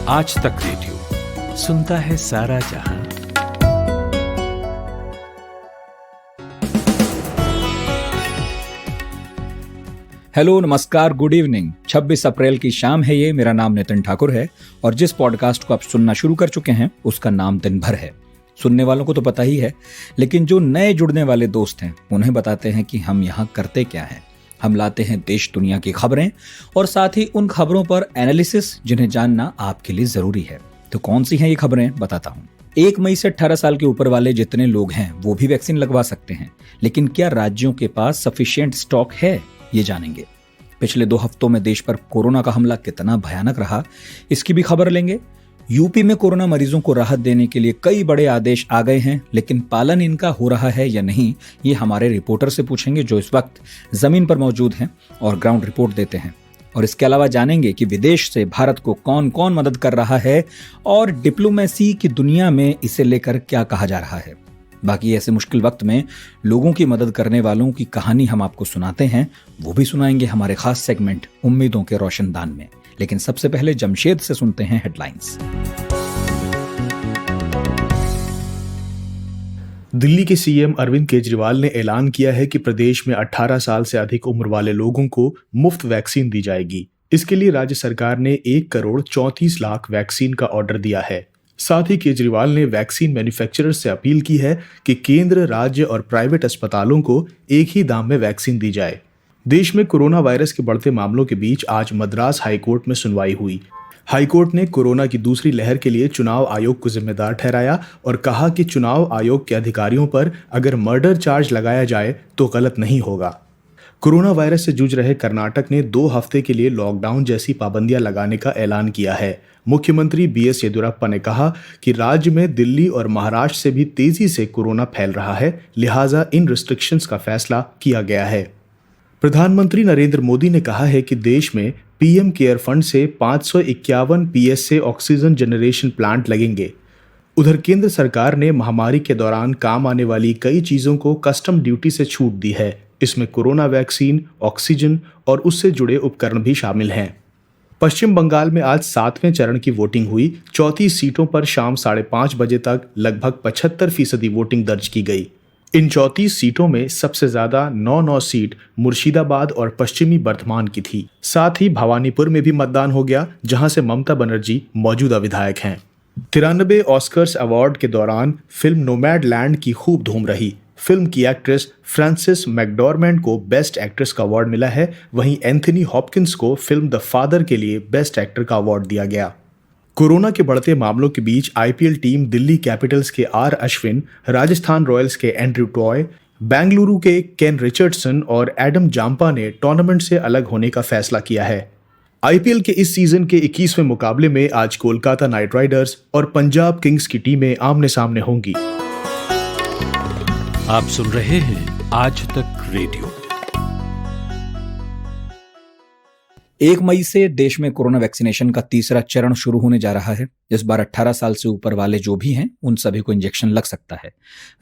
आज तक रेडियो सुनता है सारा जहां। हेलो, नमस्कार, गुड इवनिंग। 26 अप्रैल की शाम है ये। मेरा नाम नितिन ठाकुर है और जिस पॉडकास्ट को आप सुनना शुरू कर चुके हैं उसका नाम दिन भर है। सुनने वालों को तो पता ही है, लेकिन जो नए जुड़ने वाले दोस्त हैं उन्हें बताते हैं कि हम यहाँ करते क्या हैं। हम लाते हैं देश दुनिया की खबरें और साथ ही उन खबरों पर एनालिसिस जिन्हें जानना आपके लिए जरूरी है। तो कौन सी हैं ये खबरें, बताता हूँ। 1 मई से 18 साल के ऊपर वाले जितने लोग हैं वो भी वैक्सीन लगवा सकते हैं, लेकिन क्या राज्यों के पास सफिशिएंट स्टॉक है, ये जानेंगे। पिछले 2 हफ्तों में देश पर कोरोना का हमला कितना भयानक रहा, इसकी भी खबर लेंगे। यूपी में कोरोना मरीजों को राहत देने के लिए कई बड़े आदेश आ गए हैं, लेकिन पालन इनका हो रहा है या नहीं, ये हमारे रिपोर्टर से पूछेंगे जो इस वक्त जमीन पर मौजूद हैं और ग्राउंड रिपोर्ट देते हैं। और इसके अलावा जानेंगे कि विदेश से भारत को कौन कौन मदद कर रहा है और डिप्लोमेसी की दुनिया में इसे लेकर क्या कहा जा रहा है। बाकी ऐसे मुश्किल वक्त में लोगों की मदद करने वालों की कहानी हम आपको सुनाते हैं, वो भी सुनाएंगे हमारे खास सेगमेंट उम्मीदों के रोशनदान में। लेकिन सबसे पहले जमशेद से सुनते हैं हेडलाइंस। दिल्ली के सीएम अरविंद केजरीवाल ने ऐलान किया है कि प्रदेश में 18 साल से अधिक उम्र वाले लोगों को मुफ्त वैक्सीन दी जाएगी। इसके लिए राज्य सरकार ने 1 करोड़ 34 लाख वैक्सीन का ऑर्डर दिया है। साथ ही केजरीवाल ने वैक्सीन मैन्युफैक्चरर्स से अपील की है कि केंद्र, राज्य और प्राइवेट अस्पतालों को एक ही दाम में वैक्सीन दी जाए। देश में कोरोना वायरस के बढ़ते मामलों के बीच आज मद्रास हाईकोर्ट में सुनवाई हुई। हाईकोर्ट ने कोरोना की दूसरी लहर के लिए चुनाव आयोग को जिम्मेदार ठहराया और कहा कि चुनाव आयोग के अधिकारियों पर अगर मर्डर चार्ज लगाया जाए तो गलत नहीं होगा। कोरोना वायरस से जूझ रहे कर्नाटक ने 2 हफ्ते के लिए लॉकडाउन जैसी पाबंदियां लगाने का ऐलान किया है। मुख्यमंत्री बीएस येदियुरप्पा ने कहा कि राज्य में दिल्ली और महाराष्ट्र से भी तेजी से कोरोना फैल रहा है, लिहाजा इन रिस्ट्रिक्शंस का फैसला किया गया है। प्रधानमंत्री नरेंद्र मोदी ने कहा है कि देश में पीएम केयर फंड से 551 पीएसए ऑक्सीजन जनरेशन प्लांट लगेंगे। उधर केंद्र सरकार ने महामारी के दौरान काम आने वाली कई चीजों को कस्टम ड्यूटी से छूट दी है। इसमें कोरोना वैक्सीन, ऑक्सीजन और उससे जुड़े उपकरण भी शामिल हैं। पश्चिम बंगाल में आज 7वें चरण की वोटिंग हुई। 34 सीटों पर शाम 5:30 बजे तक लगभग 75% वोटिंग दर्ज की गई। इन 34 सीटों में सबसे ज्यादा 9 सीट मुर्शिदाबाद और पश्चिमी बर्धमान की थी। साथ ही भवानीपुर में भी मतदान हो गया, जहां से ममता बनर्जी मौजूदा विधायक हैं। 93 ऑस्कर्स अवार्ड के दौरान फिल्म नोमैडलैंड की खूब धूम रही। फिल्म की एक्ट्रेस फ्रांसिस मैकडॉर्मेंट को बेस्ट एक्ट्रेस का अवार्ड मिला है। वहीं एंथनी हॉपकिंस को फिल्म द फादर के लिए बेस्ट एक्टर का अवार्ड दिया गया। कोरोना के बढ़ते मामलों के बीच आईपीएल टीम दिल्ली कैपिटल्स के आर अश्विन, राजस्थान रॉयल्स के एंड्रयू टॉय, बेंगलुरु के केन रिचर्डसन और एडम जाम्पा ने टूर्नामेंट से अलग होने का फैसला किया है। आईपीएल के इस सीजन के 21वें मुकाबले में आज कोलकाता नाइट राइडर्स और पंजाब किंग्स की टीमें आमने सामने होंगी। आप सुन रहे हैं आज तक रेडियो। 1 मई से देश में कोरोना वैक्सीनेशन का तीसरा चरण शुरू होने जा रहा है। इस बार 18 साल से ऊपर वाले जो भी हैं उन सभी को इंजेक्शन लग सकता है।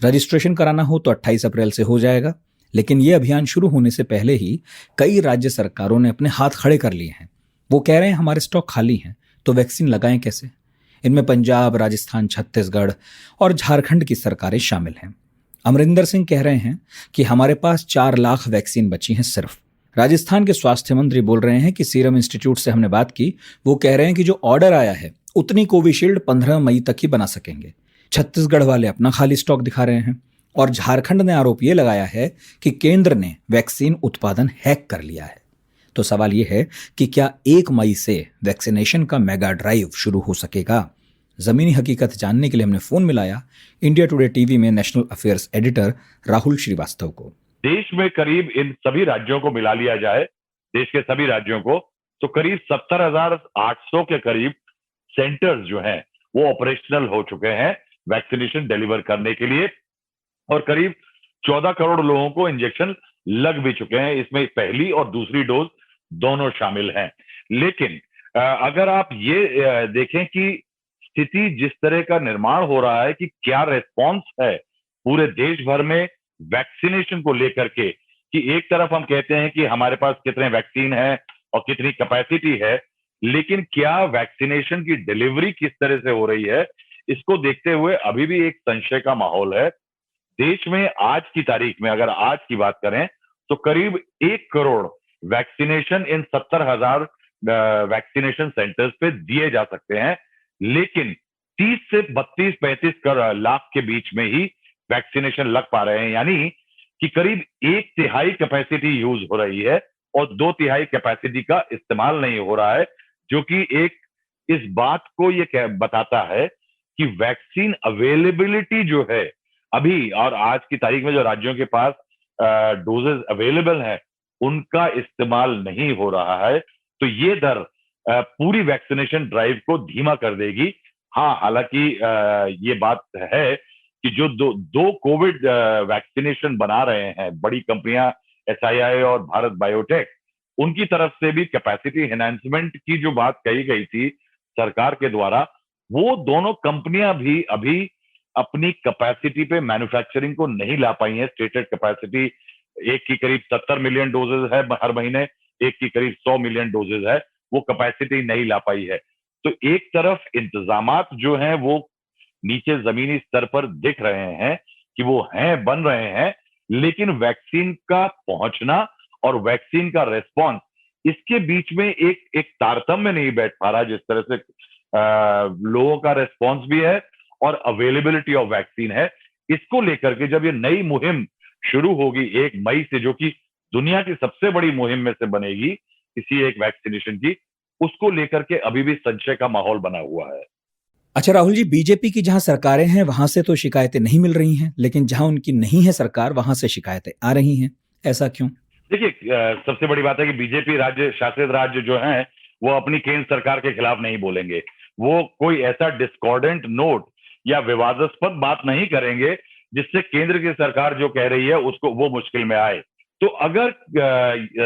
रजिस्ट्रेशन कराना हो तो 28 अप्रैल से हो जाएगा, लेकिन ये अभियान शुरू होने से पहले ही कई राज्य सरकारों ने अपने हाथ खड़े कर लिए हैं। वो कह रहे हैं हमारे स्टॉक खाली हैं, तो वैक्सीन लगाएं कैसे। इनमें पंजाब, राजस्थान, छत्तीसगढ़ और झारखंड की सरकारें शामिल हैं। अमरिंदर सिंह कह रहे हैं कि हमारे पास 4 लाख वैक्सीन बची हैं सिर्फ। राजस्थान के स्वास्थ्य मंत्री बोल रहे हैं कि सीरम इंस्टीट्यूट से हमने बात की, वो कह रहे हैं कि जो ऑर्डर आया है उतनी कोविशील्ड 15 मई तक ही बना सकेंगे। छत्तीसगढ़ वाले अपना खाली स्टॉक दिखा रहे हैं और झारखंड ने आरोप ये लगाया है कि केंद्र ने वैक्सीन उत्पादन हैक कर लिया है। तो सवाल ये है कि क्या 1 मई से वैक्सीनेशन का मेगा ड्राइव शुरू हो सकेगा? जमीनी हकीकत जानने के लिए हमने फोन मिलाया इंडिया टुडे टीवी में national affairs editor Rahul Srivastava को। देश में करीब इन सभी राज्यों को मिला लिया जाए, देश के सभी राज्यों को, तो करीब 70,800 के करीब सेंटर्स जो हैं वो ऑपरेशनल हो चुके हैं वैक्सीनेशन डिलीवर करने के लिए और करीब 14 करोड़ लोगों को इंजेक्शन लग भी चुके हैं। इसमें पहली और दूसरी डोज दोनों शामिल हैं। लेकिन अगर आप ये देखें कि स्थिति जिस तरह का निर्माण हो रहा है कि क्या रेस्पॉन्स है पूरे देश भर में वैक्सीनेशन को लेकर के, कि एक तरफ हम कहते हैं कि हमारे पास कितने वैक्सीन है और कितनी कैपेसिटी है, लेकिन क्या वैक्सीनेशन की डिलीवरी किस तरह से हो रही है, इसको देखते हुए अभी भी एक संशय का माहौल है। देश में आज की तारीख में अगर आज की बात करें तो करीब 1 crore vaccination in 70,000 vaccination centres पे दिए जा सकते हैं, लेकिन 30 से 32-35 लाख के बीच में ही वैक्सीनेशन लग पा रहे हैं, यानी कि करीब 1/3 कैपेसिटी यूज हो रही है और 2/3 कैपेसिटी का इस्तेमाल नहीं हो रहा है, जो कि एक इस बात को ये बताता है कि वैक्सीन अवेलेबिलिटी जो है अभी और आज की तारीख में जो राज्यों के पास डोजेस अवेलेबल हैं उनका इस्तेमाल नहीं हो रहा है। तो ये दर पूरी वैक्सीनेशन ड्राइव को धीमा कर देगी। हाँ, हालांकि ये बात है कि जो दो कोविड वैक्सीनेशन बना रहे हैं बड़ी कंपनियां SII और भारत बायोटेक, उनकी तरफ से भी कैपेसिटी एनहांसमेंट की जो बात कही गई थी सरकार के द्वारा, वो दोनों कंपनियां भी अभी अपनी कैपेसिटी पे मैन्युफैक्चरिंग को नहीं ला पाई है। स्टेटेड कैपेसिटी एक की करीब 70 मिलियन डोजेज है हर महीने, एक की करीब 100 मिलियन डोजेज है, वो कैपेसिटी नहीं ला पाई है। तो एक तरफ इंतजामात जो हैं वो नीचे जमीनी स्तर पर दिख रहे हैं कि वो हैं, बन रहे हैं, लेकिन वैक्सीन का पहुंचना और वैक्सीन का रेस्पॉन्स, इसके बीच में एक तारतम्य नहीं बैठ पा रहा। जिस तरह से लोगों का रेस्पॉन्स भी है और अवेलेबिलिटी ऑफ वैक्सीन है, इसको लेकर के जब ये नई मुहिम शुरू होगी 1 मई से, जो कि दुनिया की सबसे बड़ी मुहिम में से बनेगी किसी एक वैक्सीनेशन की, उसको लेकर के अभी भी संशय का माहौल बना हुआ है। अच्छा राहुल जी, बीजेपी की जहां सरकारें हैं वहां से तो शिकायतें नहीं मिल रही हैं, लेकिन जहां उनकी नहीं है सरकार वहां से शिकायतें आ रही हैं, ऐसा क्यों? देखिए, सबसे बड़ी बात है कि बीजेपी राज्य शासित राज्य जो हैं वो अपनी केंद्र सरकार के खिलाफ नहीं बोलेंगे। वो कोई ऐसा डिस्कॉर्डेंट नोट या विवादास्पद बात नहीं करेंगे जिससे केंद्र की सरकार जो कह रही है उसको वो मुश्किल में आए। तो अगर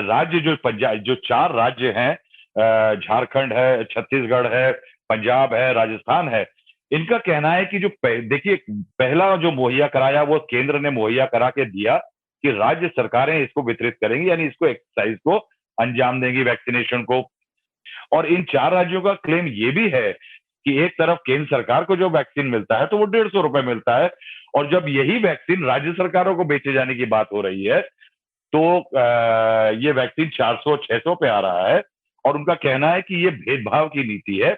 राज्य जो 4 राज्य हैं, झारखंड है, छत्तीसगढ़ है, पंजाब है, राजस्थान है, इनका कहना है कि जो देखिए पहला जो मुहैया कराया वो केंद्र ने मुहैया करा के दिया कि राज्य सरकारें इसको वितरित करेंगी, यानी इसको एक्सरसाइज को अंजाम देंगी, वैक्सीनेशन को। और इन 4 राज्यों का क्लेम ये भी है कि एक तरफ केंद्र सरकार को जो वैक्सीन मिलता है तो वो 150 रुपए मिलता है, और जब यही वैक्सीन राज्य सरकारों को बेचे जाने की बात हो रही है तो ये वैक्सीन 400-600 पे आ रहा है। और उनका कहना है कि ये भेदभाव की नीति है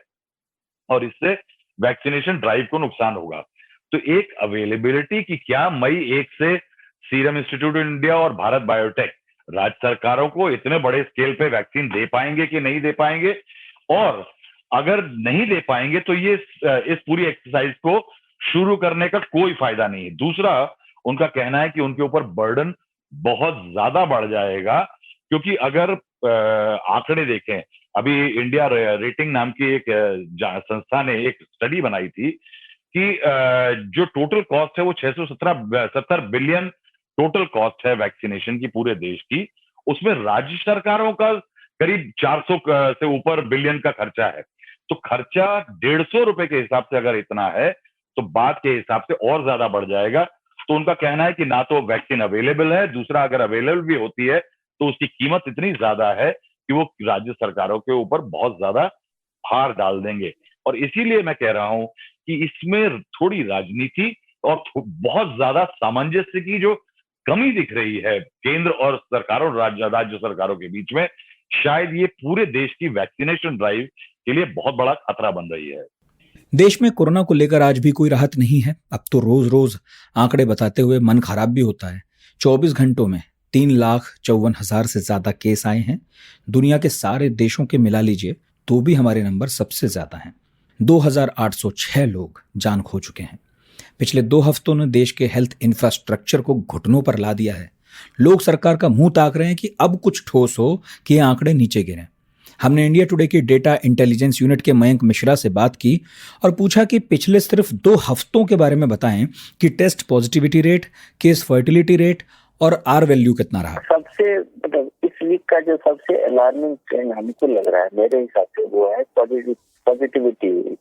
और इससे वैक्सीनेशन ड्राइव को नुकसान होगा। तो एक अवेलेबिलिटी की क्या मई 1 से सीरम इंस्टीट्यूट ऑफ इंडिया और भारत बायोटेक राज्य सरकारों को इतने बड़े स्केल पे वैक्सीन दे पाएंगे कि नहीं दे पाएंगे, और अगर नहीं दे पाएंगे तो ये इस पूरी एक्सरसाइज को शुरू करने का कोई फायदा नहीं है। दूसरा, उनका कहना है कि उनके ऊपर बर्डन बहुत ज्यादा बढ़ जाएगा, क्योंकि अगर आंकड़े देखें, अभी इंडिया रेटिंग नाम की एक संस्था ने एक स्टडी बनाई थी कि जो टोटल कॉस्ट है वो 670 बिलियन टोटल कॉस्ट है वैक्सीनेशन की पूरे देश की। उसमें राज्य सरकारों का करीब 400 से ऊपर बिलियन का खर्चा है। तो खर्चा 150 रुपए के हिसाब से अगर इतना है तो बात के हिसाब से और ज्यादा बढ़ जाएगा। तो उनका कहना है कि ना तो वैक्सीन अवेलेबल है, दूसरा अगर अवेलेबल भी होती है तो उसकी कीमत इतनी ज्यादा है कि वो राज्य सरकारों के ऊपर बहुत ज्यादा भार डाल देंगे। और इसीलिए मैं कह रहा हूं कि इसमें थोड़ी राजनीति और बहुत ज्यादा सामंजस्य की जो कमी दिख रही है केंद्र और सरकारों, राज्य सरकारों के बीच में, शायद ये पूरे देश की वैक्सीनेशन ड्राइव के लिए बहुत बड़ा खतरा बन रही है। देश में कोरोना को लेकर आज भी कोई राहत नहीं है। अब तो रोज रोज आंकड़े बताते हुए मन खराब भी होता है। 24 घंटों में 3,54,000 से ज्यादा केस आए हैं। दुनिया के सारे देशों के मिला लीजिए तो भी हमारे नंबर सबसे ज्यादा हैं। 2,806 लोग जान खो चुके हैं। पिछले 2 हफ्तों ने देश के हेल्थ इंफ्रास्ट्रक्चर को घुटनों पर ला दिया है। लोग सरकार का मुंह ताक रहे हैं कि अब कुछ ठोस हो कि ये आंकड़े नीचे गिरें। हमने इंडिया टुडे की डेटा इंटेलिजेंस यूनिट के मयंक मिश्रा से बात की और पूछा कि पिछले सिर्फ 2 हफ्तों के बारे में बताएं कि test positivity rate, case fertility rate और आर वैल्यू कितना रहा। सबसे मतलब इस वीक का जो सबसे अलार्मिंग ट्रेंड हमको लग रहा है मेरे हिसाब से वो है पॉजिटिविटी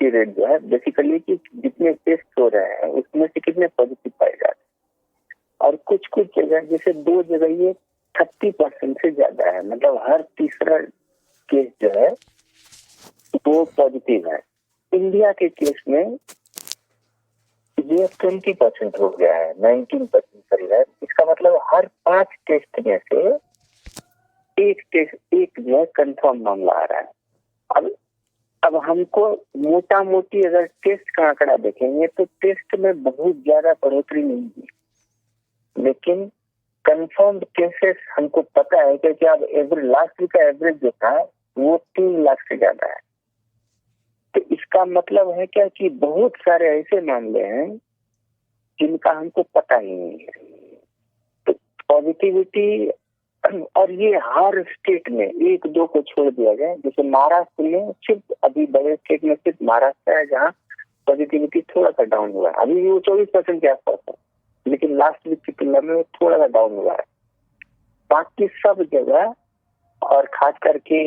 रेट जो है, बेसिकली कि जितने टेस्ट हो रहे हैं उसमें से कितने पॉजिटिव पाए जा रहे हैं। और कुछ जगह, जैसे 2 जगह ये 30% से ज्यादा है, मतलब हर तीसरा केस जो है वो पॉजिटिव है। इंडिया के केस में ये 20% हो गया है, 19% करीब है। इसका मतलब हर 5 टेस्ट में से एक जो है कंफर्म मामला आ रहा है। अब हमको मोटा मोटी अगर टेस्ट का आंकड़ा देखेंगे तो टेस्ट में बहुत ज्यादा बढ़ोतरी नहीं है, लेकिन कंफर्म्ड केसेस हमको पता है कि अब एवरेज लास्ट वीक का एवरेज जो था वो 3 लाख से ज्यादा है। तो इसका मतलब है क्या कि बहुत सारे ऐसे मामले हैं जिनका हमको पता ही नहीं है। तो पॉजिटिविटी, और ये हर स्टेट में, 1-2 को छोड़ दिया जाए, जैसे महाराष्ट्र में सिर्फ अभी बड़े स्टेट में सिर्फ महाराष्ट्र है जहाँ पॉजिटिविटी थोड़ा सा डाउन हुआ है। अभी भी वो 24% के आसपास है, लेकिन लास्ट वीक की तुलना में थोड़ा सा डाउन हुआ है। बाकी सब जगह, और खास करके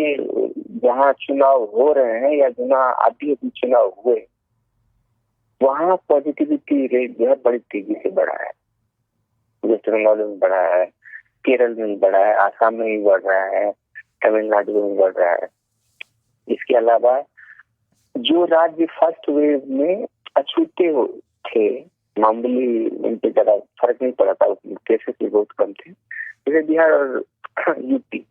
जहाँ चुनाव हो रहे हैं या जहाँ अभी चुनाव हुए, वहाँ पॉजिटिविटी रेट जो है बड़ी तेजी से बढ़ा है। वेस्ट बंगाल में बढ़ा है, केरल में बढ़ा है, आसाम में भी बढ़ रहा है, तमिलनाडु में भी बढ़ रहा है। इसके अलावा जो राज्य फर्स्ट वेव में अछूते थे, मामूली उन पे ज्यादा फर्क नहीं पड़ा था, केसेस भी बहुत कम थे, जैसे बिहार और यूपी,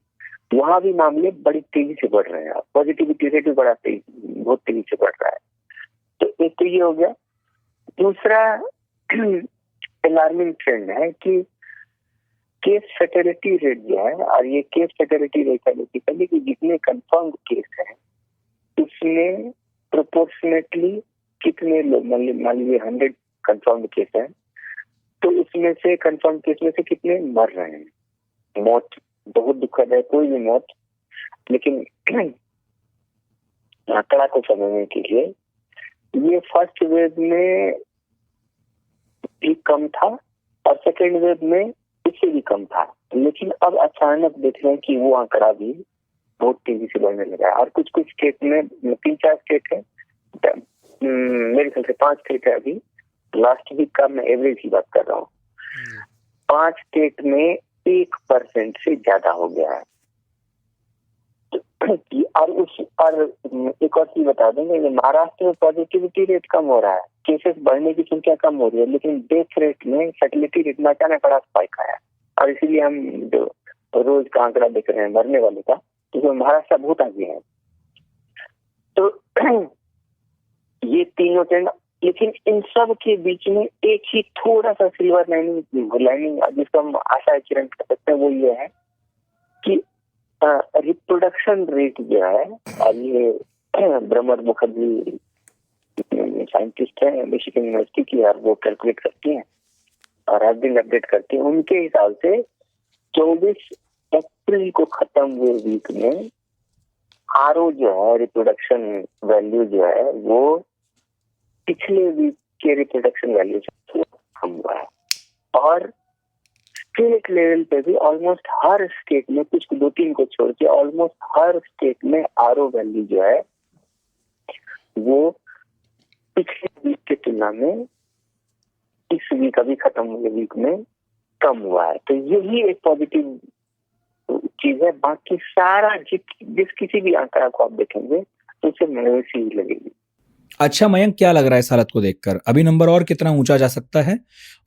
वहां भी मामले बड़ी तेजी से बढ़ रहे हैं। पॉजिटिविटी रेट भी बहुत तेजी से बढ़ रहा है। तो एक तो ये हो गया। दूसरा अलार्मिंग ट्रेंड है कि केस फैटेलिटी रेट जो है, और ये केस फैटेलिटी रेट है बेसिकली कि जितने कंफर्म्ड केस हैं उसमें प्रोपोर्शनेटली कितने लोग, मान लीजिए 100 कंफर्म्ड केस है तो उसमें से कंफर्म केस में से कितने मर रहे हैं। मौत बहुत दुखद है, कोई भी मौत, लेकिन आंकड़ा को समझने के लिए ये फर्स्ट वेव में भी कम था और सेकेंड वेव में इससे भी कम था, लेकिन अब अचानक देख रहे हैं कि वो आंकड़ा भी बहुत तेजी से बढ़ने लगा है। और कुछ स्टेट में, 3-4 स्टेट है, मेरे ख्याल से 5 स्टेट है अभी, लास्ट वीक का मैं एवरेज की बात कर रहा हूँ, 5 स्टेट में 1% से ज्यादा हो गया है। और एक और चीज बता देंगे, महाराष्ट्र में पॉजिटिविटी रेट कम हो रहा है, केसेस बढ़ने की संख्या कम हो रही है, लेकिन डेथ रेट में, फर्टिलिटी रेट में अचानक बड़ा स्पाइक आया, और इसीलिए हम जो रोज का आंकड़ा देख रहे हैं मरने वाले का, तो महाराष्ट्र बहुत आगे है। तो ये तीनों ट्रेंड, लेकिन इन सब के बीच में एक ही थोड़ा सा सिल्वर लाइनिंग जिसको हम आशा किरण कर सकते हैं, वो ये है कि रिप्रोडक्शन रेट जो है, और ये ब्रह्म मुखर्जी साइंटिस्ट है मिशिगन यूनिवर्सिटी की, और वो कैलकुलेट करती हैं और हर दिन अपडेट करती हैं, उनके हिसाब से 24 अप्रैल को खत्म हुए वीक में आरओ जो है, रिप्रोडक्शन वैल्यू जो है, वो पिछले वीक के रिप्रोडक्शन वैल्यू से कम हुआ है। और स्टेट लेवल पे भी ऑलमोस्ट हर स्टेट में, कुछ 2-3 को छोड़ के ऑलमोस्ट हर स्टेट में आरओ वैल्यू जो है वो पिछले वीक की तुलना में इस वीक अभी खत्म हुए वीक में कम हुआ है। तो यही एक पॉजिटिव चीज है। बाकी सारा जिस किसी भी आंकड़ा को आप देखेंगे तो उसे मायूसी ही लगेगी। अच्छा मयंक, क्या लग रहा है इस हालत को देखकर, अभी नंबर और कितना ऊंचा जा सकता है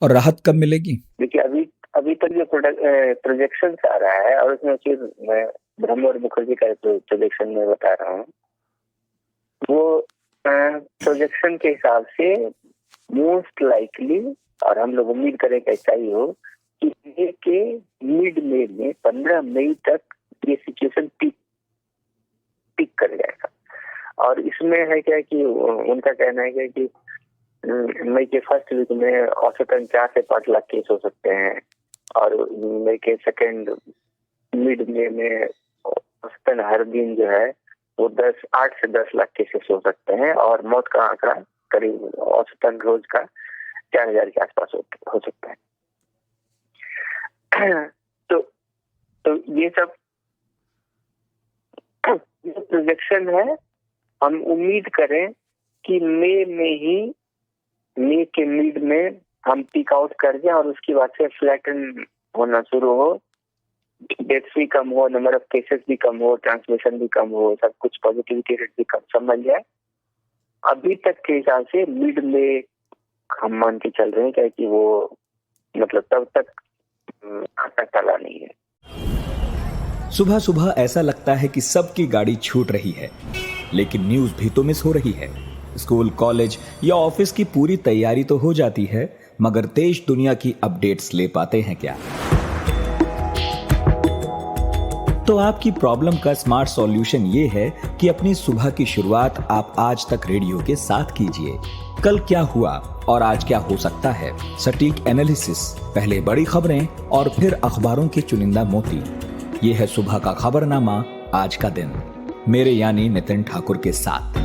और राहत कब मिलेगी? देखिए, अभी तक जो प्रोजेक्शन आ रहा है, और उसमें फिर मैं ब्रह्म मुखर्जी का प्रोजेक्शन में बता रहा हूँ, वो प्रोजेक्शन के हिसाब से मोस्ट लाइकली, और हम लोग उम्मीद करें कि ऐसा ही हो, कि मई के मिड में 15 मई तक ये सिचुएशन पीक कर जाएगा। और इसमें है क्या कि उनका कहना है कि मई के फर्स्ट वीक में औसतन 4 से 5 लाख केस हो सकते हैं, और मई के सेकेंड मिड में औसतन हर दिन जो है वो 8 से 10 लाख केसेस हो सकते हैं, और मौत का आंकड़ा करीब औसतन रोज का 4000 के आसपास हो सकता है। तो ये सब प्रोजेक्शन है। हम उम्मीद करें कि मई के मिड में हम पीक आउट कर जाए और उसके बाद से फ्लैटन होना शुरू हो, डेथ्स भी कम हो, नंबर ऑफ केसेस भी कम हो, ट्रांसमिशन भी कम हो, सब कुछ पॉजिटिविटी रेट भी कम सब बन जाए, अभी तक के हिसाब से मिड में हम मान के चल रहे हैं, क्या कि वो मतलब तब तक आटा टला नहीं है। सुबह सुबह ऐसा लगता है कि सबकी गाड़ी छूट रही है, लेकिन न्यूज भी तो मिस हो रही है। स्कूल, कॉलेज या ऑफिस की पूरी तैयारी तो हो जाती है, मगर देश दुनिया की अपडेट्स ले पाते हैं क्या? तो आपकी प्रॉब्लम का स्मार्ट सॉल्यूशन ये है कि अपनी सुबह की शुरुआत आप आज तक रेडियो के साथ कीजिए। कल क्या हुआ और आज क्या हो सकता है, सटीक एनालिसिस, पहले बड़ी खबरें और फिर अखबारों के चुनिंदा मोती। ये है सुबह का खबरनामा, आज का दिन, मेरे यानी नितिन ठाकुर के साथ।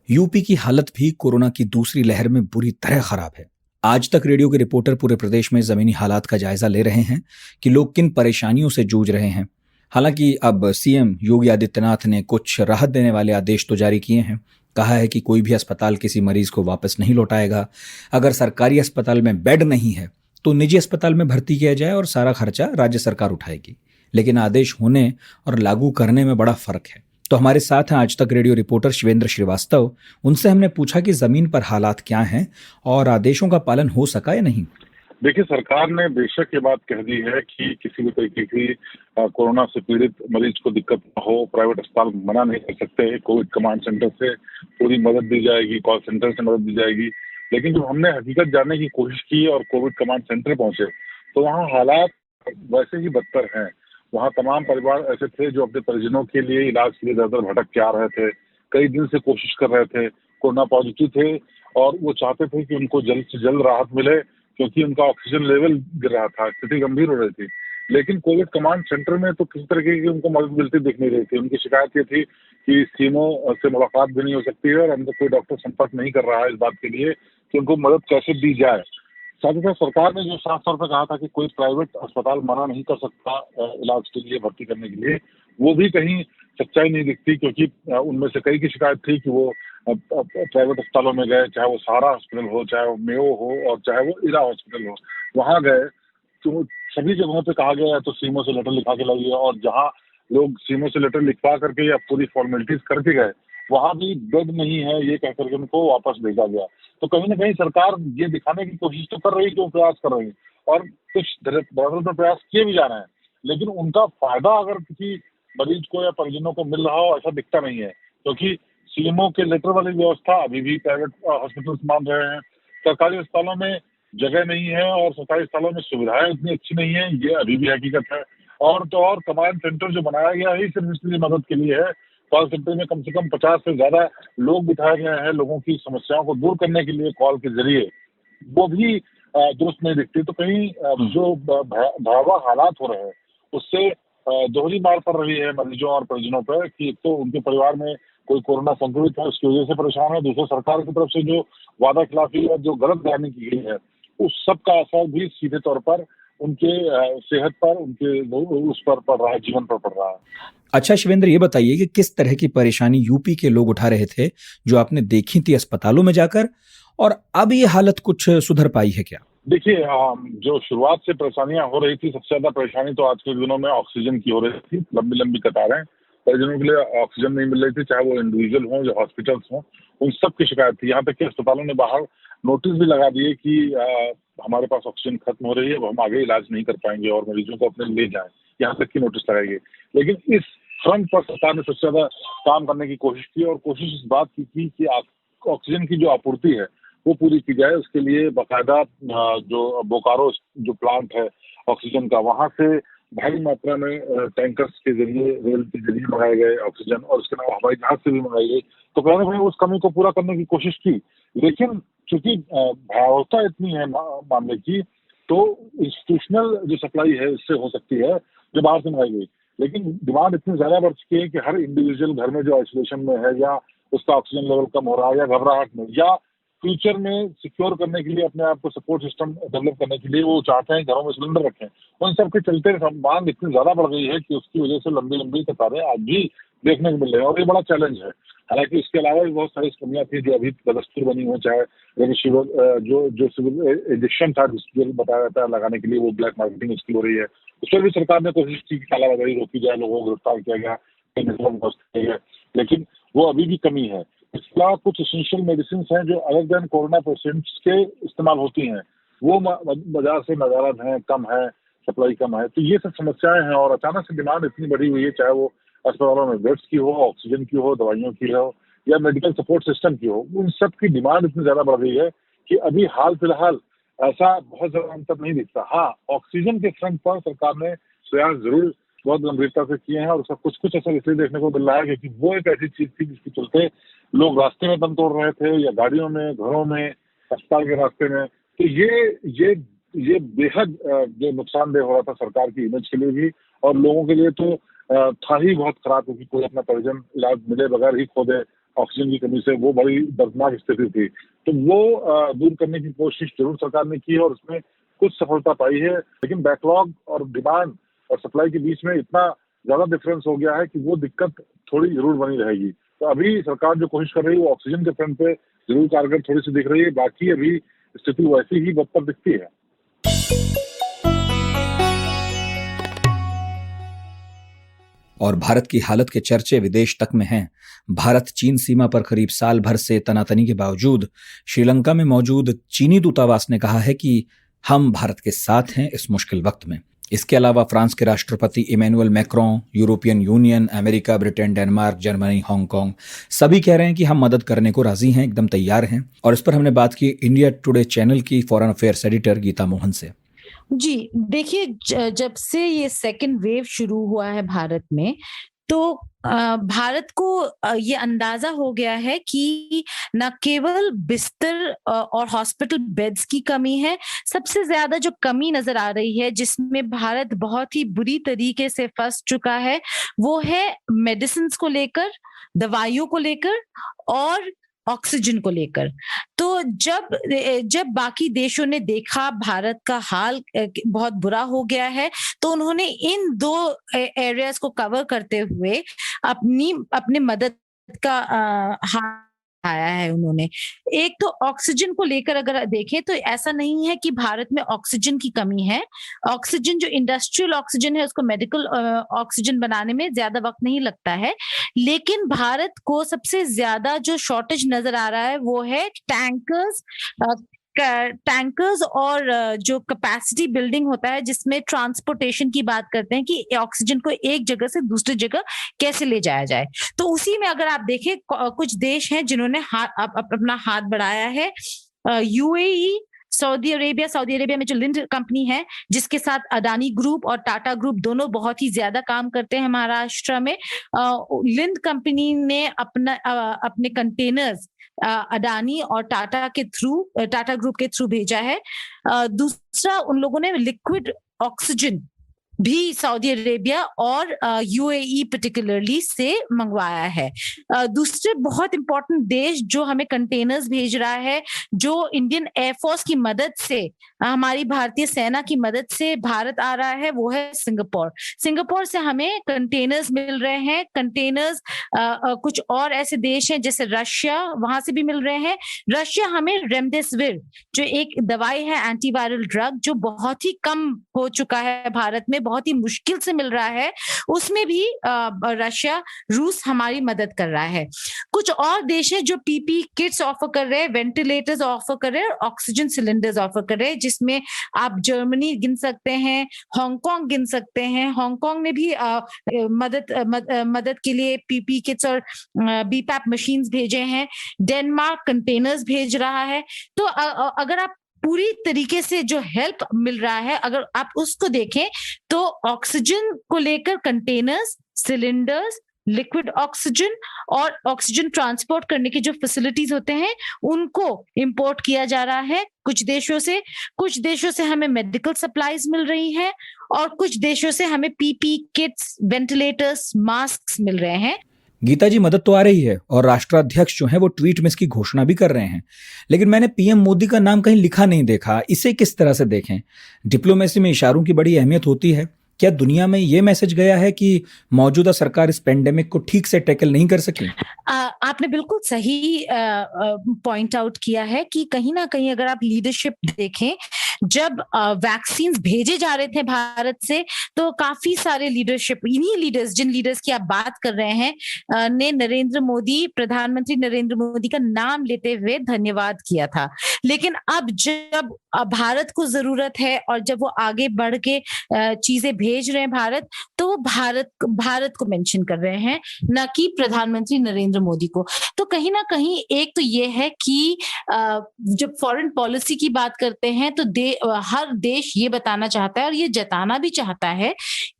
यूपी की हालत भी कोरोना की दूसरी लहर में बुरी तरह खराब है। आज तक रेडियो के रिपोर्टर पूरे प्रदेश में जमीनी हालात का जायजा ले रहे हैं कि लोग किन परेशानियों से जूझ रहे हैं। हालांकि अब सीएम योगी आदित्यनाथ ने कुछ राहत देने वाले आदेश तो जारी किए हैं। कहा है कि कोई भी अस्पताल किसी मरीज को वापस नहीं लौटाएगा। अगर सरकारी अस्पताल में बेड नहीं है तो निजी अस्पताल में भर्ती किया जाए और सारा खर्चा राज्य सरकार उठाएगी। लेकिन आदेश होने और लागू करने में बड़ा फर्क है। तो हमारे साथ हैं आज तक रेडियो रिपोर्टर शिवेंद्र श्रीवास्तव। उनसे हमने पूछा कि जमीन पर हालात क्या हैं और आदेशों का पालन हो सका या नहीं। देखिए, सरकार ने बेशक ये बात कह दी है कि किसी भी तरीके की कोरोना से पीड़ित मरीज को दिक्कत न हो, प्राइवेट अस्पताल मना नहीं कर सकते। कोविड कमांड सेंटर से पूरी मदद दी जाएगी, कॉल सेंटर से मदद दी जाएगी। लेकिन जब हमने हकीकत जानने की कोशिश की और कोविड कमांड सेंटर पहुंचे तो वहाँ हालात वैसे ही बदतर हैं। वहाँ तमाम परिवार ऐसे थे जो अपने परिजनों के लिए इलाज के लिए दर दर भटक के आ रहे थे, कई दिन से कोशिश कर रहे थे, कोरोना पॉजिटिव थे और वो चाहते थे कि उनको जल्द से जल्द राहत मिले, क्योंकि उनका ऑक्सीजन लेवल गिर रहा था, स्थिति गंभीर हो रही थी। लेकिन कोविड कमांड सेंटर में तो किसी तरीके की उनको मदद मिलती दिख नहीं रही थी। उनकी शिकायत ये थी कि सीएमओ से मुलाकात भी नहीं हो सकती है और अंदर कोई डॉक्टर संपर्क नहीं कर रहा है इस बात के लिए कि उनको मदद कैसे दी जाए। साथ ही साथ सरकार ने जो साफ तौर पर कहा था कि कोई प्राइवेट अस्पताल मना नहीं कर सकता इलाज के लिए, भर्ती करने के लिए, वो भी कहीं सच्चाई नहीं दिखती, क्योंकि उनमें से कई की शिकायत थी कि वो प्राइवेट अस्पतालों में गए, चाहे वो सहारा हॉस्पिटल हो, चाहे वो मेयो हो और चाहे वो इरा हॉस्पिटल हो, वहां गए तो सभी जगहों पे कहा गया है तो सीएमओ से लेटर लिखा के लाइए, और जहां लोग सीएमओ से लेटर लिखवा करके या पूरी फॉर्मेलिटीज करके गए वहां भी बेड नहीं है ये कह करके उनको वापस भेजा गया। तो कहीं ना कहीं सरकार ये दिखाने की कोशिश तो कर रही है कि वो प्रयास कर रही है और कुछ धरातल पर प्रयास किए भी जा रहे हैं, लेकिन उनका फायदा अगर किसी मरीज को या परिजनों को मिल रहा हो ऐसा दिखता नहीं है, क्योंकि सीएमओ के लेटर वाली व्यवस्था अभी भी प्राइवेट हॉस्पिटल मान रहे हैं। सरकारी अस्पतालों में जगह नहीं है और सरकारी अस्पतालों में सुविधाएं उतनी अच्छी नहीं है, ये अभी भी हकीकत है। और तो और कमांड सेंटर जो बनाया गया है सिर्फ इसलिए मदद के लिए है। कॉल सेंटर में कम से कम 50 से ज्यादा लोग बिठाए गए हैं लोगों की समस्याओं को दूर करने के लिए कॉल के जरिए, वो भी दुरुस्त नहीं दिखती। तो कहीं जो भयावह हालात हो रहे हैं उससे दोहरी मार पड़ रही है मरीजों और परिजनों पर कि एक तो उनके परिवार में कोई कोरोना संक्रमित है उसकी वजह से परेशान है, दूसरे सरकार की तरफ से जो वादा खिलाफी और जो गलत बयानी की गई है उस सब का असर भी सीधे तौर पर उनके सेहत पर, उनके उस पर पड़ रहा है, जीवन पर पड़ रहा है। अच्छा शिवेंद्र, ये बताइए कि किस तरह की परेशानी यूपी के लोग उठा रहे थे जो आपने देखी थी अस्पतालों में जाकर, और अब ये हालत कुछ सुधर पाई है क्या? देखिए, जो शुरुआत से परेशानियां हो रही थी, सबसे ज्यादा परेशानी तो आज के दिनों में ऑक्सीजन की हो रही थी। लंबी लंबी कतारें, परिजनों के लिए ऑक्सीजन नहीं मिल रही थी, चाहे वो इंडिविजुअल हों या हॉस्पिटल्स हों, उन सब की शिकायत थी। यहाँ तक कि अस्पतालों ने बाहर नोटिस भी लगा दिए कि हमारे पास ऑक्सीजन खत्म हो रही है, अब हम आगे इलाज नहीं कर पाएंगे और मरीजों को अपने ले जाएं, यहाँ तक की नोटिस लगाई गई। लेकिन इस फ्रंट पर सरकार ने सबसे ज्यादा काम करने की कोशिश की और कोशिश इस बात की थी कि ऑक्सीजन की जो आपूर्ति है वो पूरी की जाए। उसके लिए बाकायदा जो बोकारो जो प्लांट है ऑक्सीजन का, वहां से भारी मात्रा में टैंकर्स के जरिए, रेल के जरिए मंगाए गए ऑक्सीजन, और उसके अलावा हवाई जहाज से भी मंगाई गई। तो कहीं ना कहीं उस कमी को पूरा करने की कोशिश की, लेकिन चूंकि भयावहता इतनी है मामले की, तो इंस्टीट्यूशनल जो सप्लाई है इससे हो सकती है जो बाहर से मंगाई गई। लेकिन डिमांड इतनी ज्यादा बढ़ चुकी है कि हर इंडिविजुअल घर में जो आइसोलेशन में है या उसका ऑक्सीजन लेवल कम हो रहा है या घबराहट में या फ्यूचर में सिक्योर करने के लिए अपने आप को सपोर्ट सिस्टम डेवलप करने के लिए वो चाहते हैं घरों में सिलेंडर रखें, उन सब के चलते मांग इतनी ज्यादा बढ़ गई है कि उसकी वजह से लंबी लंबी कतारें आज भी देखने को मिल रही है और ये बड़ा चैलेंज है। हालांकि उसके अलावा भी बहुत सारी कमियां थी जो अभी बदस्तूर बनी हुई, चाहे जो सिविल इंजेक्शन था जो बताया जाता है लगाने के लिए, वो ब्लैक मार्केटिंग उसकी हो रही है। उस पर भी सरकार ने कोशिश की कि कालाबाजारी रोकी जाए, लोगों को गिरफ्तार किया गया, लेकिन वो अभी भी कमी है। इसके अलावा कुछ एसेंशियल मेडिसिन हैं जो अदर देन कोरोना पेशेंट्स के इस्तेमाल होती हैं, वो बाजार से नजारत है, कम है, सप्लाई कम है। तो ये सब समस्याएं हैं और अचानक से डिमांड इतनी बढ़ी हुई है, चाहे वो अस्पतालों में बेड्स की हो, ऑक्सीजन की हो, दवाइयों की हो या मेडिकल सपोर्ट सिस्टम की हो, उन सब की डिमांड इतनी ज्यादा बढ़ गई है कि अभी हाल फिलहाल ऐसा बहुत ज्यादा अंतर नहीं दिखता। हाँ, ऑक्सीजन के फ्रंट पर सरकार ने प्रयास जरूर बहुत गंभीरता से किए हैं और उसका कुछ कुछ असर इसलिए देखने को मिल रहा है क्योंकि वो एक ऐसी चीज थी जिसके चलते लोग रास्ते में दम तोड़ रहे थे या गाड़ियों में, घरों में, अस्पताल के रास्ते में। तो ये बेहद जो नुकसानदेह हो रहा था सरकार की इमेज के लिए भी और लोगों के लिए तो था ही बहुत खराब, क्योंकि कोई अपना परिजन इलाज मिले बगैर ही खो दे ऑक्सीजन की कमी से, वो बड़ी दर्दनाक स्थिति थी। तो वो दूर करने की कोशिश जरूर सरकार ने की है और उसमें कुछ सफलता पाई है, लेकिन बैकलॉग और डिमांड और सप्लाई के बीच में इतना ज्यादा डिफरेंस हो गया है कि वो दिक्कत थोड़ी जरूर बनी रहेगी। तो अभी सरकार जो कोशिश कर रही है वो ऑक्सीजन के फ्रंट पे जरूर कारगर थोड़ी सी दिख रही है, बाकी अभी स्थिति वैसी ही बदतर दिखती है। और भारत की हालत के चर्चे विदेश तक में हैं। भारत चीन सीमा पर करीब साल भर से तनातनी के बावजूद श्रीलंका में मौजूद चीनी दूतावास ने कहा है कि हम भारत के साथ हैं इस मुश्किल वक्त में। इसके अलावा फ्रांस के राष्ट्रपति Emmanuel Macron, European Union, America, Britain, Denmark, Germany, Hong Kong सभी कह रहे हैं कि हम मदद करने को राजी हैं, एकदम तैयार हैं। और इस पर हमने बात की इंडिया टुडे चैनल की foreign affairs editor Geeta Mohan से। जी देखिए, जब से ये सेकंड वेव शुरू हुआ है भारत में, तो भारत को ये अंदाजा हो गया है कि न केवल बिस्तर और हॉस्पिटल बेड्स की कमी है, सबसे ज्यादा जो कमी नजर आ रही है जिसमें भारत बहुत ही बुरी तरीके से फंस चुका है, वो है मेडिसिन को लेकर, दवाइयों को लेकर और ऑक्सीजन को लेकर। तो जब बाकी देशों ने देखा भारत का हाल बहुत बुरा हो गया है, तो उन्होंने इन दो एरियाज को कवर करते हुए अपने मदद का हाथ आया है उन्होंने। एक तो ऑक्सीजन को लेकर अगर देखें तो ऐसा नहीं है कि भारत में ऑक्सीजन की कमी है। ऑक्सीजन जो इंडस्ट्रियल ऑक्सीजन है उसको मेडिकल ऑक्सीजन बनाने में ज्यादा वक्त नहीं लगता है, लेकिन भारत को सबसे ज्यादा जो शॉर्टेज नजर आ रहा है वो है टैंकर्स और जो कैपेसिटी बिल्डिंग होता है जिसमें ट्रांसपोर्टेशन की बात करते हैं कि ऑक्सीजन को एक जगह से दूसरी जगह कैसे ले जाया जाए। तो उसी में अगर आप देखें कुछ देश हैं जिन्होंने अपना हाथ बढ़ाया है। यूएई, सऊदी अरेबिया में जो लिंड कंपनी है जिसके साथ अडानी ग्रुप और टाटा ग्रुप दोनों बहुत ही ज्यादा काम करते हैं महाराष्ट्र में, लिंड कंपनी ने अपने कंटेनर्स अडानी और टाटा ग्रुप के थ्रू भेजा है। दूसरा, उन लोगों ने लिक्विड ऑक्सीजन भी सऊदी अरेबिया और यूएई पर्टिकुलरली से मंगवाया है। दूसरे बहुत इंपॉर्टेंट देश जो हमें कंटेनर्स भेज रहा है, जो इंडियन एयरफोर्स की मदद से, हमारी भारतीय सेना की मदद से भारत आ रहा है, वो है सिंगापुर से हमें कंटेनर्स मिल रहे हैं। कंटेनर्स कुछ और ऐसे देश हैं जैसे रशिया, वहां से भी मिल रहे हैं। रशिया हमें रेमडेसिविर जो एक दवाई है, एंटीवायरल ड्रग, जो बहुत ही कम हो चुका है भारत में, बहुत ही मुश्किल से मिल रहा है, उसमें भी रूस हमारी मदद कर रहा है। कुछ और देश है जो पीपी किट्स ऑफर कर रहे हैं, वेंटिलेटर्स ऑफर कर रहे हैं, ऑक्सीजन सिलेंडर्स ऑफर कर रहे हैं, जिसमें आप जर्मनी गिन सकते हैं, हांगकांग गिन सकते हैं। हांगकांग ने भी मदद के लिए पीपी किट्स और बीपैप मशीन्स भेजे हैं। डेनमार्क कंटेनर्स भेज रहा है। तो अगर आप पूरी तरीके से जो हेल्प मिल रहा है अगर आप उसको देखें तो ऑक्सीजन को लेकर कंटेनर्स, सिलेंडर्स, लिक्विड ऑक्सीजन और ऑक्सीजन ट्रांसपोर्ट करने की जो फैसिलिटीज होते हैं उनको इंपोर्ट किया जा रहा है कुछ देशों से हमें मेडिकल सप्लाईज मिल रही हैं और कुछ देशों से हमें पीपी किट्स, वेंटिलेटर्स, मास्क मिल रहे हैं। गीता जी, मदद तो आ रही है और राष्ट्राध्यक्ष जो है वो ट्वीट में इसकी घोषणा भी कर रहे हैं, लेकिन मैंने पीएम मोदी का नाम कहीं लिखा नहीं देखा। इसे किस तरह से देखें? डिप्लोमेसी में इशारों की बड़ी अहमियत होती है। क्या दुनिया में ये मैसेज गया है कि मौजूदा सरकार इस पेंडेमिक को ठीक से टैकल नहीं कर सकी? आपने बिल्कुल सही पॉइंट आउट किया है कि कहीं ना कहीं अगर आप लीडरशिप देखें, जब वैक्सीन भेजे जा रहे थे भारत से, तो काफी सारे लीडरशिप, इन्हीं लीडर्स, जिन लीडर्स की आप बात कर रहे हैं, ने प्रधानमंत्री नरेंद्र मोदी का नाम लेते हुए धन्यवाद किया था। लेकिन अब जब भारत को जरूरत है और जब वो आगे बढ़ के चीजें भेज रहे हैं भारत, तो वो भारत को मेंशन कर रहे हैं, ना कि प्रधानमंत्री नरेंद्र मोदी को। तो कहीं ना कहीं एक तो ये है कि जब फॉरेन पॉलिसी की बात करते हैं तो हर देश ये बताना चाहता है और ये जताना भी चाहता है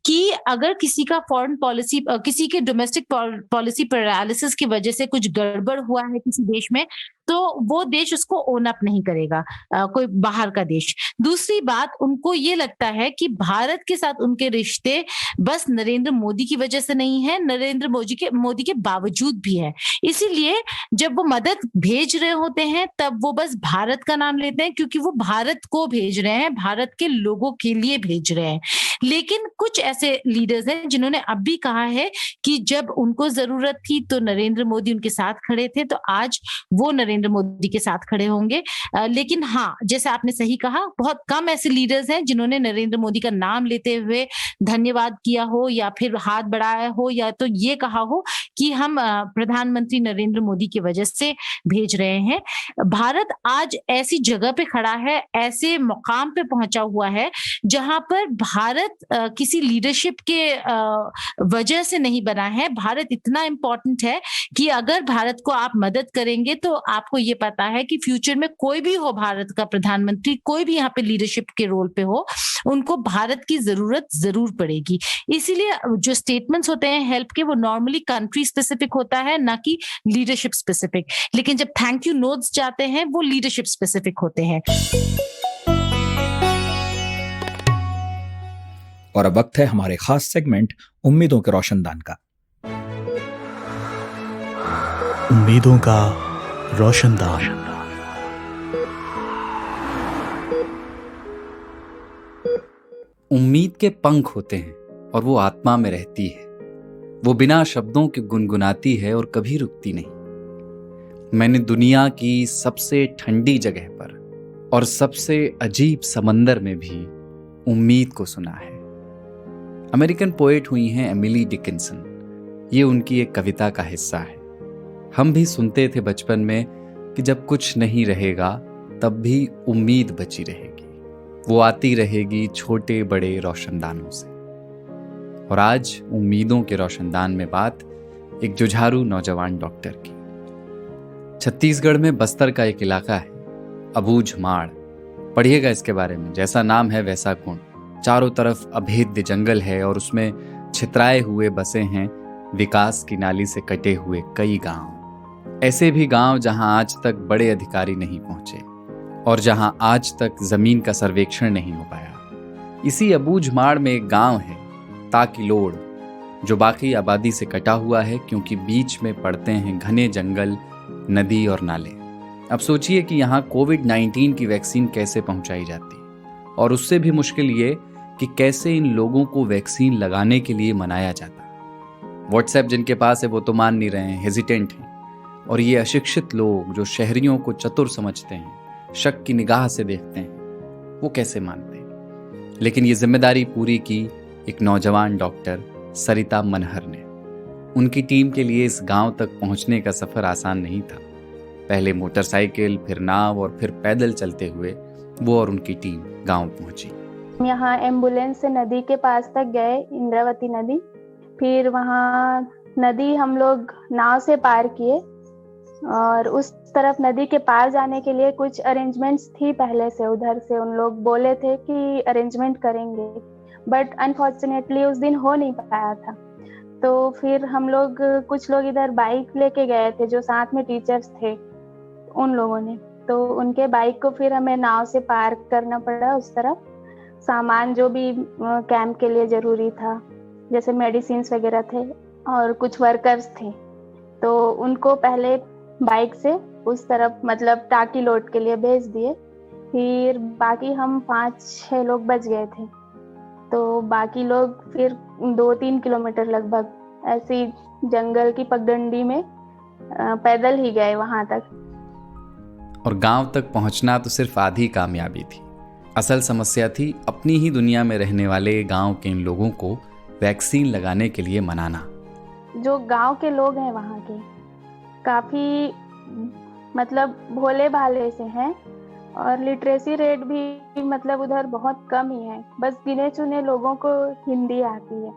कि अगर किसी का फॉरेन पॉलिसी, किसी के डोमेस्टिक पॉलिसी पैरालिसिस की वजह से कुछ गड़बड़ हुआ है किसी देश में, तो वो देश उसको ओन अप नहीं करेगा, कोई बाहर का देश। दूसरी बात, उनको ये लगता है कि भारत के साथ उनके रिश्ते बस नरेंद्र मोदी की वजह से नहीं है, नरेंद्र मोदी के बावजूद भी है। इसीलिए जब वो मदद भेज रहे होते हैं तब वो बस भारत का नाम लेते हैं, क्योंकि वो भारत को भेज रहे हैं, भारत के लोगों के लिए भेज रहे हैं। लेकिन कुछ ऐसे लीडर्स हैं जिन्होंने अब भी कहा है कि जब उनको जरूरत थी तो नरेंद्र मोदी उनके साथ खड़े थे, तो आज वो नरेंद्र मोदी के साथ खड़े होंगे। लेकिन हाँ, जैसे आपने सही कहा, बहुत कम ऐसे लीडर्स हैं जिन्होंने नरेंद्र मोदी का नाम लेते हुए धन्यवाद किया हो या फिर हाथ बढ़ाया हो या तो ये कहा हो कि हम प्रधानमंत्री नरेंद्र मोदी की वजह से भेज रहे हैं। भारत आज ऐसी जगह पे खड़ा है, ऐसे मुकाम पे पहुंचा हुआ है जहां पर भारत किसी लीडरशिप के वजह से नहीं बना है। भारत इतना इंपॉर्टेंट है कि अगर भारत को आप मदद करेंगे तो आपको ये पता है कि फ्यूचर में कोई भी हो भारत का प्रधानमंत्री, कोई भी यहाँ पे लीडरशिप के रोल पे हो, उनको भारत की जरूरत जरूर पड़ेगी। इसीलिए जो स्टेटमेंट्स होते हैं हेल्प के, वो नॉर्मली कंट्री स्पेसिफिक होता है, ना कि लीडरशिप स्पेसिफिक। लेकिन जब थैंक यू नोट्स जाते हैं वो लीडरशिप स्पेसिफिक होते हैं। और अब वक्त है हमारे खास सेगमेंट उम्मीदों के रोशनदान का। उम्मीदों का रोशनदान। उम्मीद के पंख होते हैं और वो आत्मा में रहती है। वो बिना शब्दों के गुनगुनाती है और कभी रुकती नहीं। मैंने दुनिया की सबसे ठंडी जगह पर और सबसे अजीब समंदर में भी उम्मीद को सुना है। अमेरिकन पोएट हुई हैं एमिली डिकिंसन। ये उनकी एक कविता का हिस्सा है। हम भी सुनते थे बचपन में कि जब कुछ नहीं रहेगा तब भी उम्मीद बची रहेगी, वो आती रहेगी छोटे बड़े रोशनदानों से। और आज उम्मीदों के रोशनदान में बात एक जुझारू नौजवान डॉक्टर की। छत्तीसगढ़ में बस्तर का एक इलाका है अबूझमाड़। पढ़िएगा इसके बारे में, जैसा नाम है वैसा गुण। चारों तरफ अभेद्य जंगल है और उसमें छितराए हुए बसे हैं विकास की नाली से कटे हुए कई गांव। ऐसे भी गांव जहां आज तक बड़े अधिकारी नहीं पहुंचे और जहां आज तक जमीन का सर्वेक्षण नहीं हो पाया। इसी अबूझमाड़ में एक गांव है ताकिलोड़, जो बाकी आबादी से कटा हुआ है क्योंकि बीच में पड़ते हैं घने जंगल, नदी और नाले। अब सोचिए कि यहाँ कोविड-19 की वैक्सीन कैसे पहुंचाई जाती, और उससे भी मुश्किल ये कि कैसे इन लोगों को वैक्सीन लगाने के लिए मनाया जाता। व्हाट्सएप जिनके पास है वो तो मान नहीं रहे हैं, हेजिटेंट हैं। और ये अशिक्षित लोग जो शहरियों को चतुर समझते हैं, शक की निगाह से देखते हैं, वो कैसे मानते हैं। लेकिन ये जिम्मेदारी पूरी की एक नौजवान डॉक्टर सरिता मनहर ने। उनकी टीम के लिए इस गांव तक पहुंचने का सफर आसान नहीं था। पहले मोटरसाइकिल, फिर नाव और फिर पैदल चलते हुए वो और उनकी टीम गांव पहुंची। यहाँ एम्बुलेंस से नदी के पास तक गए, इंद्रावती नदी। फिर वहाँ नदी हम लोग नाव से पार किए और उस तरफ नदी के पार जाने के लिए कुछ अरेंजमेंट्स थी पहले से। उधर से उन लोग बोले थे कि अरेंजमेंट करेंगे, बट अनफॉर्चुनेटली उस दिन हो नहीं पाया था। तो फिर हम लोग, कुछ लोग इधर बाइक लेके गए थे जो साथ में टीचर्स थे उन लोगों ने, तो उनके बाइक को फिर हमें नाव से पार करना पड़ा उस तरफ। सामान जो भी कैंप के लिए जरूरी था, जैसे मेडिसिन वगैरह थे और कुछ वर्कर्स थे, तो उनको पहले बाइक से उस तरफ मतलब ताकिलोड़ के लिए भेज दिए। फिर बाकी हम 5-6 लोग बच गए थे। तो बाकी लोग फिर 2-3 किलोमीटर लगभग ऐसी जंगल की पगडंडी में पैदल ही गए वहां तक। और गांव तक पहुंचना तो सिर्फ आधी कामयाबी थी। असल समस्या थी अपनी ही दुनिया में रहने वाले गांव के इन लोगों को वैक्सीन लगाने के लिए मनाना। जो गांव के लोग हैं वहाँ के काफी मतलब भोले भाले से हैं और लिटरेसी रेट भी मतलब उधर बहुत कम ही है। बस गिने चुने लोगों को हिंदी आती है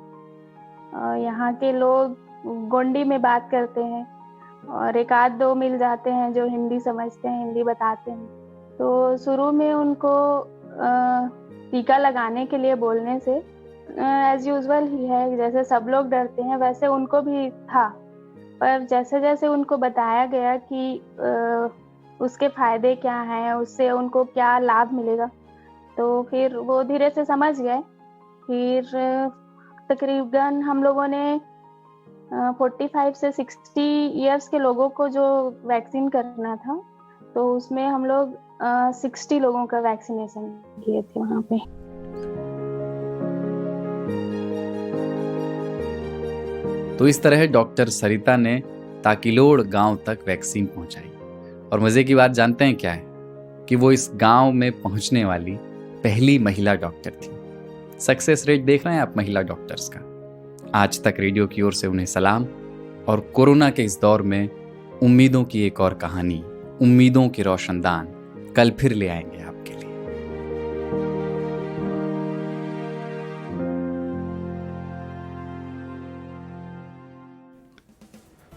और यहाँ के लोग गोंडी में बात करते हैं और 1-2 मिल जाते हैं जो हिंदी समझते हैं, हिंदी बताते हैं। तो शुरू में उनको टीका लगाने के लिए बोलने से एज यूजुअल ही है, जैसे सब लोग डरते हैं वैसे उनको भी था। पर जैसे जैसे उनको बताया गया कि उसके फायदे क्या हैं, उससे उनको क्या लाभ मिलेगा, तो फिर वो धीरे से समझ गए। फिर तकरीबन हम लोगों ने 45 से 60 इयर्स के लोगों को जो वैक्सीन करना था, तो उसमें हम लोग 60 लोगों का वैक्सीनेशन किए थे वहाँ पे। तो इस तरह डॉक्टर सरिता ने ताकिलोड़ गांव तक वैक्सीन पहुंचाई। और मजे की बात जानते हैं क्या है कि वो इस गांव में पहुंचने वाली पहली महिला डॉक्टर थी। सक्सेस रेट देख रहे हैं आप महिला डॉक्टर्स का। आज तक रेडियो की ओर से उन्हें सलाम। और कोरोना के इस दौर में उम्मीदों की एक और कहानी, उम्मीदों के रोशनदान कल फिर ले आएंगे आपके लिए।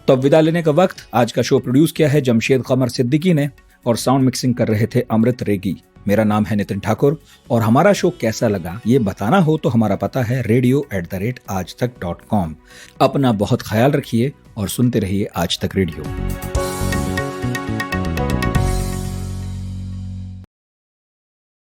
तो अब विदा लेने का वक्त। आज का शो प्रोड्यूस किया है जमशेद कमर सिद्दीकी ने और साउंड मिक्सिंग कर रहे थे अमृत रेगी। मेरा नाम है नितिन ठाकुर और हमारा शो कैसा लगा ये बताना हो तो हमारा पता है radio@aajtak.com। अपना बहुत ख्याल रखिए और सुनते रहिए आज तक रेडियो।